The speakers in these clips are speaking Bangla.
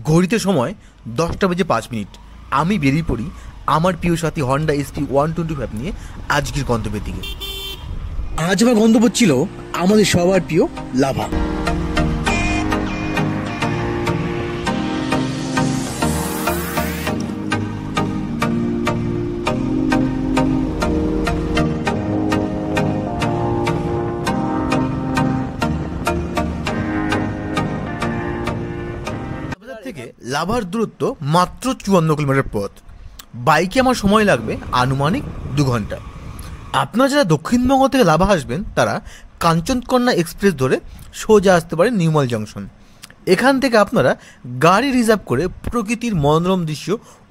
ঘড়িতে সময় 10টা বেজে 5 মিনিট। আমি বেরিয়ে পড়ি আমার প্রিয় সাথী হন্ডা SP125 নিয়ে আজকের গন্তব্যের দিকে। আজ আমার গন্তব্য ছিল আমাদের সবার প্রিয় লাভা। থেকে লাভার দূরত্ব মাত্র 54 কিলোমিটার পথ। বাইকে আমার সময় লাগবে আনুমানিক 2 ঘন্টা। আপনারা যারা দক্ষিণবঙ্গ থেকে লাভা আসবেন তারা কাঞ্চনকন্যা এক্সপ্রেস ধরে সোজা আসতে পারেন নিউমাল জংশন। এখান থেকে আপনারা গাড়ি রিজার্ভ করে প্রকৃতির মনোরম দৃশ্য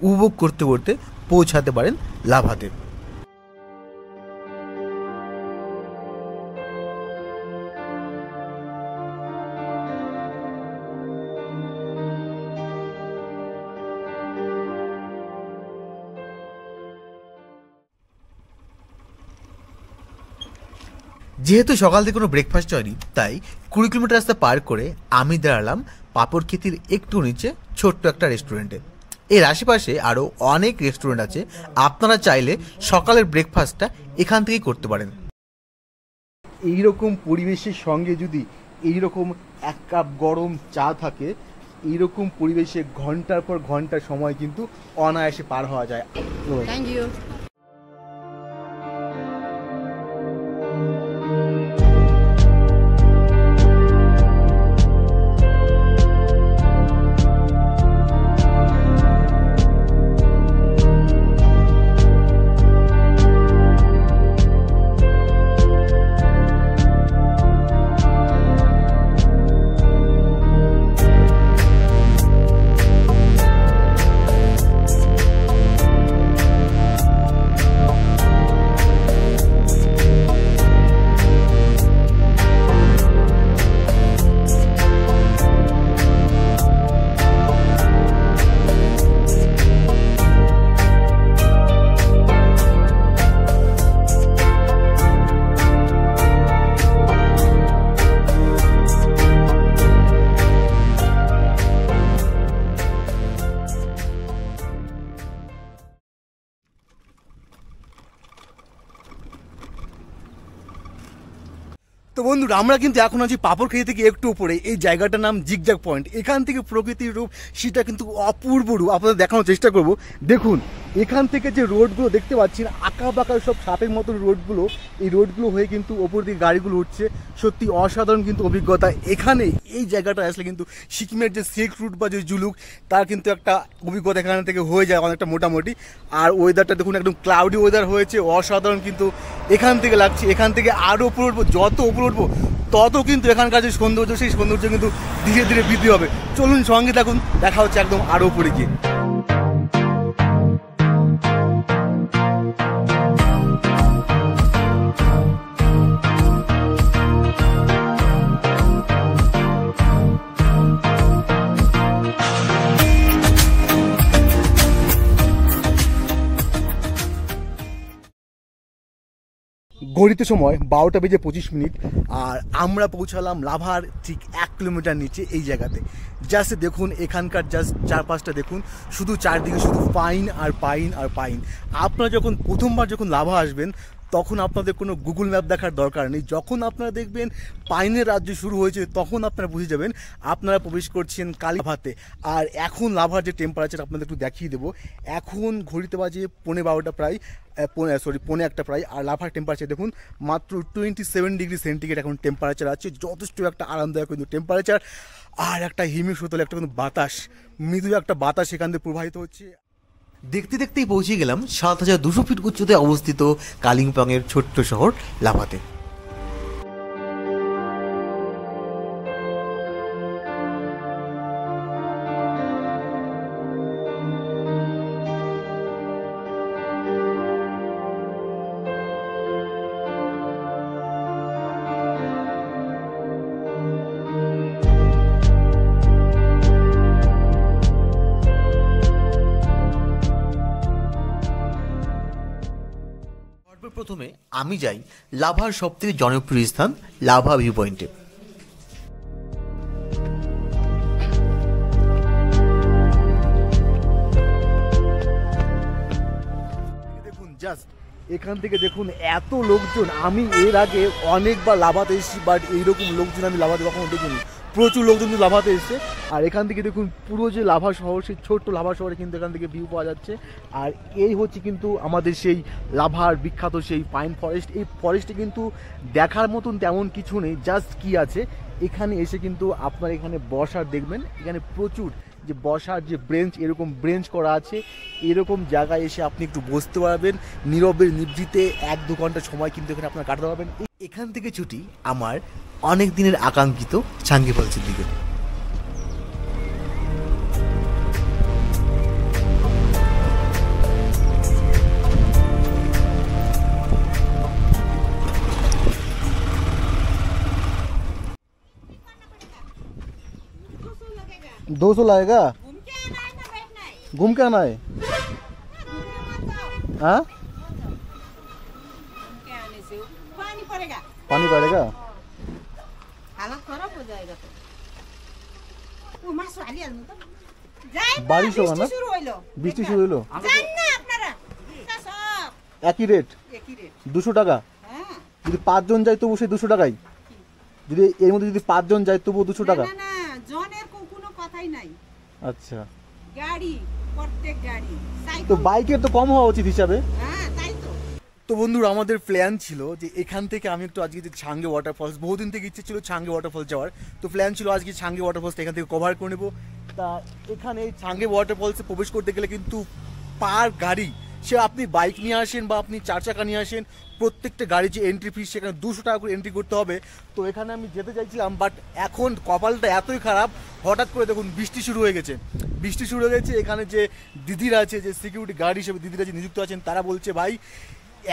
উপভোগ করতে করতে পৌঁছাতে পারেন লাভাতে। যেহেতু সকাল থেকে কোনো ব্রেকফাস্ট হয়নি, তাই 20 কিলোমিটার রাস্তা পার করে আমি দাঁড়ালাম পাপড় খেতির একটু নিচে ছোট্ট একটা রেস্টুরেন্টে। এর আশেপাশে আরও অনেক রেস্টুরেন্ট আছে, আপনারা চাইলে সকালের ব্রেকফাস্টটা এখান থেকেই করতে পারেন। এইরকম পরিবেশের সঙ্গে যদি এইরকম 1 কাপ গরম চা থাকে, এইরকম পরিবেশে ঘন্টার পর ঘন্টা সময় কিন্তু অনায়াসে পার হওয়া যায়। Thank you. তো বন্ধুরা, আমরা কিন্তু এখন আছি পাপড়খালি থেকে একটু উপরে। এই জায়গাটার নাম জিগজ্যাগ পয়েন্ট। এখান থেকে প্রকৃতির রূপ সেটা কিন্তু অপূর্ব রূপ আপনাদের দেখানোর চেষ্টা করব। দেখুন, এখান থেকে যে রোডগুলো দেখতে পাচ্ছেন, আঁকা বাঁকা সব সাপের মতন রোডগুলো, এই রোডগুলো হয়ে কিন্তু ওপর দিকে গাড়িগুলো উঠছে। সত্যি অসাধারণ কিন্তু অভিজ্ঞতা। এখানে এই জায়গাটা আসলে কিন্তু সিকিমের যে সিল্ক রুট বা যে জুলুক, তার কিন্তু একটা অভিজ্ঞতা এখান থেকে হয়ে যায় অনেকটা মোটামুটি। আর ওয়েদারটা দেখুন, একদম ক্লাউডি ওয়েদার হয়েছে, অসাধারণ কিন্তু এখান থেকে লাগছে। এখান থেকে আরও উপরে উঠবো, যত উপরে উঠবো তত কিন্তু এখানকার যে সৌন্দর্য, সেই সৌন্দর্য কিন্তু ধীরে ধীরে বৃদ্ধি হবে। চলুন সঙ্গে থাকুন, দেখা হচ্ছে একদম আরও উপরে গিয়ে। ঘড়িতে সময় 12টা বেজে 25 মিনিট, আর আমরা পৌঁছালাম লাভার ঠিক 1 কিলোমিটার নিচে এই জায়গাতে। জাস্ট দেখুন এখানকার জাস্ট চারপাশটা দেখুন, শুধু চারদিকে শুধু পাইন আর পাইন আর পাইন। আপনারা যখন প্রথমবার লাভা আসবেন, তখন আপনাদের কোনো গুগল ম্যাপ দেখার দরকার নেই। যখন আপনারা দেখবেন পাইনের রাজ্য শুরু হয়েছে, তখন আপনারা বুঝে যাবেন আপনারা প্রবেশ করছেন লাভাতে। আর এখন লাভার যে টেম্পারেচার আপনাদের একটু দেখিয়ে দেবো। এখন ঘড়িতে বাজে 12:15 প্রায়, 1:15 প্রায়। আর লাভার টেম্পারেচার দেখুন মাত্র 27 ডিগ্রি সেন্টিগ্রেড এখন টেম্পারেচার আছে। যথেষ্ট একটা আরামদায়ক কিন্তু টেম্পারেচার। আর একটা হিমশীতল একটা কিন্তু বাতাস, মৃদু একটা বাতাস এখান থেকে প্রবাহিত হচ্ছে। দেখতে দেখতেই পৌঁছে গেলাম 7200 ফিট উচ্চতায় অবস্থিত কালিম্পংয়ের ছোট্ট শহর লাভাতে। প্রথমে আমি যাই লাভার সবথেকে জনপ্রিয় স্থান লাভা ভিউ পয়েন্টে। জাস্ট এখান থেকে দেখুন এত লোকজন, আমি এর আগে অনেকবার লাভাতে এসেছি বাট এইরকম লোকজন আমি লাভাতে কখনো দেখিনি। প্রচুর লোকজন কিন্তু লাভাতে এসছে। আর এখান থেকে দেখুন পুরো যে লাভা শহর, সেই ছোট্ট লাভা শহরে কিন্তু এখান থেকে ভিউ পাওয়া যাচ্ছে। আর এই হচ্ছে কিন্তু আমাদের সেই লাভার বিখ্যাত সেই পাইন ফরেস্ট। এই ফরেস্টে কিন্তু দেখার মতন তেমন কিছু নেই, জাস্ট কি আছে এখানে এসে কিন্তু আপনার এখানে বসার দেখবেন, এখানে প্রচুর যে বসার যে ব্রেঞ্চ, এরকম ব্রেঞ্চ করা আছে, এরকম জায়গায় এসে আপনি একটু বসতে পারবেন নীরবের নিভৃতে। 1-2 ঘন্টা সময় কিন্তু এখানে আপনার কাটাতে পারবেন। এখান থেকে ছুটি আমার অনেক দিনের আকাঙ্ক্ষিত ছাঙ্গি ফলসের দিকে। $200 लगेगा, घूम के आना है। हाँ पानी पड़ेगा, हालत खराब हो जाएगा तो। वो मासु हालिहाल्नु त। बारिश होगा ना, শুরু হইলো। বৃষ্টি শুরু হলো। জান না আপনারা তা সব একই রেট একই রেট। 200 টাকা। হ্যাঁ যদি 5 জন যায় তবু সেই 200 টাকাই। যদি এর মধ্যে যদি 5 জন যায় তবু 200 টাকা। না না জনের কোনো কথাই নাই। আচ্ছা, গাড়ি প্রত্যেক গাড়ি তো বাইকের তো কম হওয়া উচিত হিসাবে। হ্যাঁ তাই তো। তো বন্ধুরা আমাদের প্ল্যান ছিল যে এখান থেকে আমি একটু আজকে যে ছাঙ্গে ওয়াটারফলস, বহুদিন থেকে ইচ্ছে ছিল ছাঙ্গে ওয়াটারফলস যাওয়ার, তো প্ল্যান ছিল আজকে ছাঙ্গে ওয়াটারফলসটা এখান থেকে কভার করে নেবো। তা এখানে এই ছাঙ্গে ওয়াটারফলসে প্রবেশ করতে গেলে কিন্তু পার গাড়ি, সে আপনি বাইক নিয়ে আসেন বা আপনি 4 চাকা নিয়ে আসেন, প্রত্যেকটা গাড়ির যে এন্ট্রি ফিস সেখানে 200 টাকা করে এন্ট্রি করতে হবে। তো এখানে আমি যেতে চাইছিলাম বাট এখন কপালটা এতই খারাপ, হঠাৎ করে দেখুন বৃষ্টি শুরু হয়ে গেছে। বৃষ্টি শুরু হয়ে গেছে, এখানে যে দিদিরা আছে, যে সিকিউরিটি গার্ড হিসেবে দিদিরা যে নিযুক্ত আছেন, তারা বলছে ভাই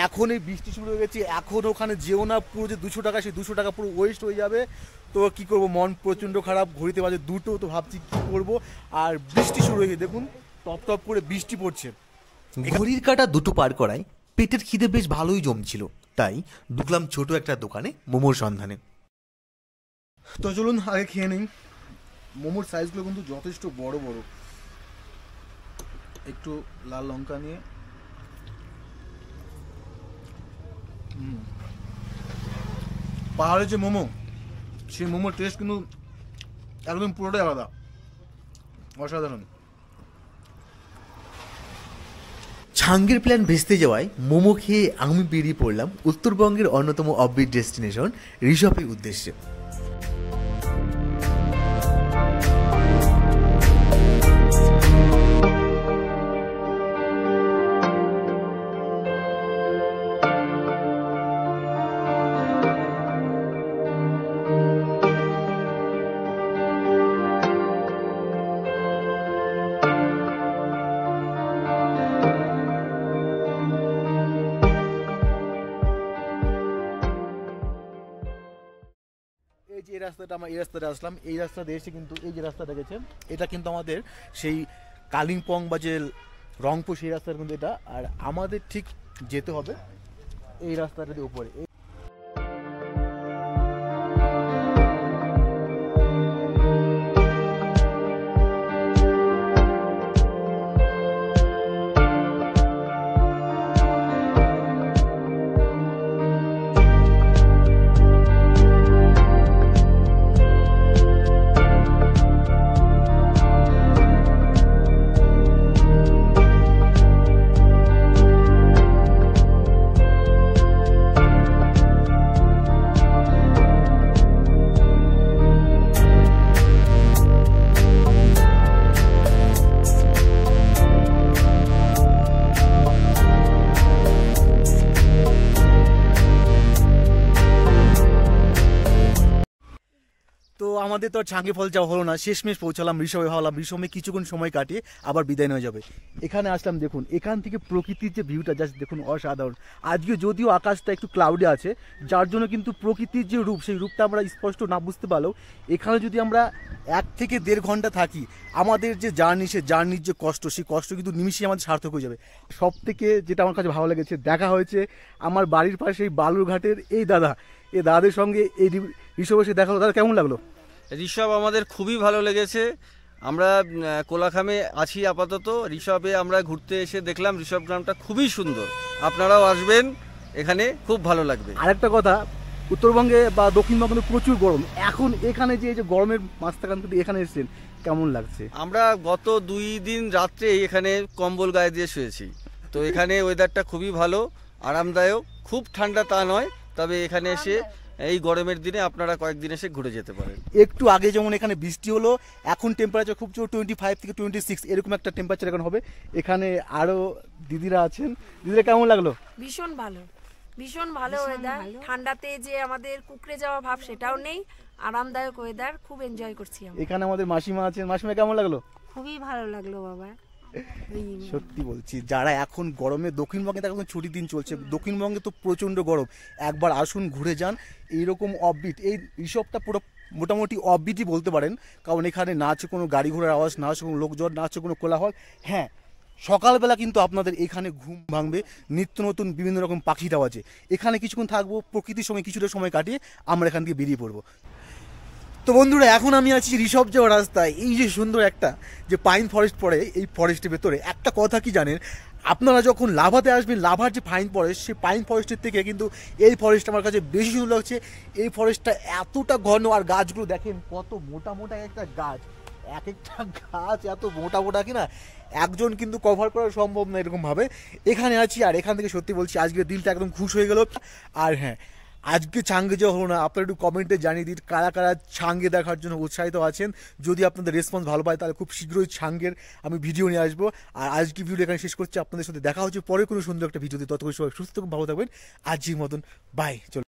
এখন এই বৃষ্টি শুরু হয়ে গেছে, এখন ওখানে যেও না, পুরো যে 200 টাকা সেই 200 টাকা পুরো ওয়েস্ট হয়ে যাবে। তো কি করব, মন প্রচণ্ড খারাপ, ঘড়িতে বাজে 2টো, তো ভাবছি কী করবো। আর বৃষ্টি শুরু হয়ে গেছে, দেখুন টপ টপ করে বৃষ্টি পড়ছে। ঘড়ির কাঁটা 2টো পার করায় পেটের খিদে বেশ ভালোই জমছিল, তাই ঢুকলাম ছোট একটা দোকানে মোমোর সন্ধানে। তো চলুন আগে খেয়ে নিই। মোমোর সাইজগুলো কিন্তু যথেষ্ট বড় বড়। একটু লাল লঙ্কা নিয়ে পাহাড়ের যে মোমো, সেই মোমোর টেস্ট কিন্তু একদম পুরোটাই আলাদা, অসাধারণ। ছাঙ্গের প্ল্যান ভেস্তে যাওয়ায় মোমো খেয়ে আমি বেরিয়ে পড়লাম উত্তরবঙ্গের অন্যতম অফবিট ডেস্টিনেশন ঋষভের উদ্দেশ্যে। এই যে এই রাস্তাটা, আমরা এই রাস্তাটা আসলাম, এই রাস্তাতে এসে কিন্তু এই যে রাস্তাটা গেছে, এটা কিন্তু আমাদের সেই কালিম্পং বা যে রংপুর সেই রাস্তার কিন্তু এটা। আর আমাদের ঠিক যেতে হবে এই রাস্তাটার উপরে। তো আমাদের তো আর ছাঙ্গে ফল যাওয়া হলো না, শেষমেশ পৌঁছালাম ঋষভে। ভাবলাম ঋষভে কিছুক্ষণ সময় কাটিয়ে আবার বিদায় হয়ে যাবে। এখানে আসলাম, দেখুন এখান থেকে প্রকৃতির যে ভিউটা জাস্ট দেখুন, অসাধারণ। আজকে যদিও আকাশটা একটু ক্লাউডে আছে, যার জন্য কিন্তু প্রকৃতির যে রূপ, সেই রূপটা আমরা স্পষ্ট না বুঝতে পারলেও এখানে যদি আমরা 1 থেকে 1.5 ঘন্টা থাকি, আমাদের যে জার্নি, সে জার্নির যে কষ্ট, সেই কষ্ট কিন্তু নিমিশেই আমাদের সার্থক হয়ে যাবে। সব থেকে যেটা আমার কাছে ভালো লেগেছে, দেখা হয়েছে আমার বাড়ির পাশে এই বালুরঘাটের এই দাদা, এই দাদাদের সঙ্গে এই ঋষভে এসে দেখা হলো। দাদা কেমন লাগলো? ঋষভ আমাদের খুবই ভালো লেগেছে। আমরা কোলাখামে আছি আপাতত। ঋষভে আমরা ঘুরতে এসে দেখলাম ঋষভ গ্রামটা খুবই সুন্দর, আপনারাও আসবেন, এখানে খুব ভালো লাগবে। আরেকটা কথা, উত্তরবঙ্গে বা দক্ষিণবঙ্গে প্রচুর গরম, এখন এখানে যে এই যে গরমের মাঝখান থেকে এখানে এসেছেন কেমন লাগছে? আমরা গত 2 দিন রাত্রে এখানে কম্বল গায়ে দিয়ে শুয়েছি, তো এখানে ওয়েদারটা খুবই ভালো, আরামদায়ক, খুব ঠান্ডা তা নয়, তবে এখানে এসে এই গরমের দিনে আপনারা কয়েকদিন এসে ঘুরে যেতে পারেন। একটু আগে যেমন এখানে বৃষ্টি হলো, এখন টেম্পারেচার খুব জোর 25 থেকে 26 এরকম একটা টেম্পারেচার এখন হবে। এখানে আরো দিদিরা আছেন, দিদিরা কেমন লাগলো? ভীষণ ভালো, ভীষণ ভালো ওয়েদার। ঠান্ডাতে যে আমাদের কুকড়ে যাওয়া ভাব সেটাও নেই, আরামদায়ক ওয়েদার, খুব এনজয় করছি আমরা। এখানে আমাদের মাসিমা আছেন, মাসিমা কেমন লাগলো? খুবই ভালো লাগলো বাবা। সত্যি বলছি, যারা এখন গরমে দক্ষিণবঙ্গে এখন ছুটির দিন চলছে, দক্ষিণবঙ্গে তো প্রচণ্ড গরম, একবার আসুন ঘুরে যান। এইরকম অফবিট, এই ঋষভটা পুরো মোটামুটি অফবিটই বলতে পারেন, কারণ এখানে না আছে কোনো গাড়ি ঘোড়ার আওয়াজ, না আছে কোনো লোকজন, না আছে কোনো কোলাহল। হ্যাঁ, সকালবেলা কিন্তু আপনাদের এখানে ঘুম ভাঙবে নিত্য নতুন বিভিন্ন রকম পাখির আওয়াজে। এখানে কিছুক্ষণ থাকবো, প্রকৃতির সঙ্গে কিছুটা সময় কাটিয়ে আমরা এখান থেকে বেরিয়ে পড়বো। তো বন্ধুরা, এখন আমি আছি ঋষভ যাওয়ার রাস্তায়। এই যে সুন্দর একটা যে পাইন ফরেস্ট পড়ে, এই ফরেস্টের ভেতরে একটা কথা কি জানেন, আপনারা যখন লাভাতে আসবেন, লাভার যে পাইন ফরেস্ট, সেই পাইন ফরেস্টের থেকে কিন্তু এই ফরেস্ট আমার কাছে বেশি সুন্দর লাগছে। এই ফরেস্টটা এতটা ঘন, আর গাছগুলো দেখেন কত মোটা মোটা একটা গাছ, এক একটা গাছ এত মোটা মোটা কিনা একজন কিন্তু কভার করা সম্ভব না এরকমভাবে। এখানে আছি, আর এখান থেকে সত্যি বলছি আজকে দিলটা একদম খুশ হয়ে গেল। আর হ্যাঁ, আজকে ছাঙ্গে যাওয়া হলো না, আপনারা একটু কমেন্টে জানিয়ে দিন কারা কারা ছাঙ্গে দেখার জন্য উৎসাহিত আছেন। যদি আপনাদের রেসপন্স ভালো পায় তাহলে খুব শীঘ্রই ছাঙ্গের আমি ভিডিও নিয়ে আসবো। আর আজকে ভিডিও এখানে শেষ করছি, আপনাদের সাথে দেখা হচ্ছে পরে কোনো সুন্দর একটা ভিডিওতে। ততক্ষণ সবাই সুস্থ ভালো থাকবেন, আজকের মতন বাই। চলো।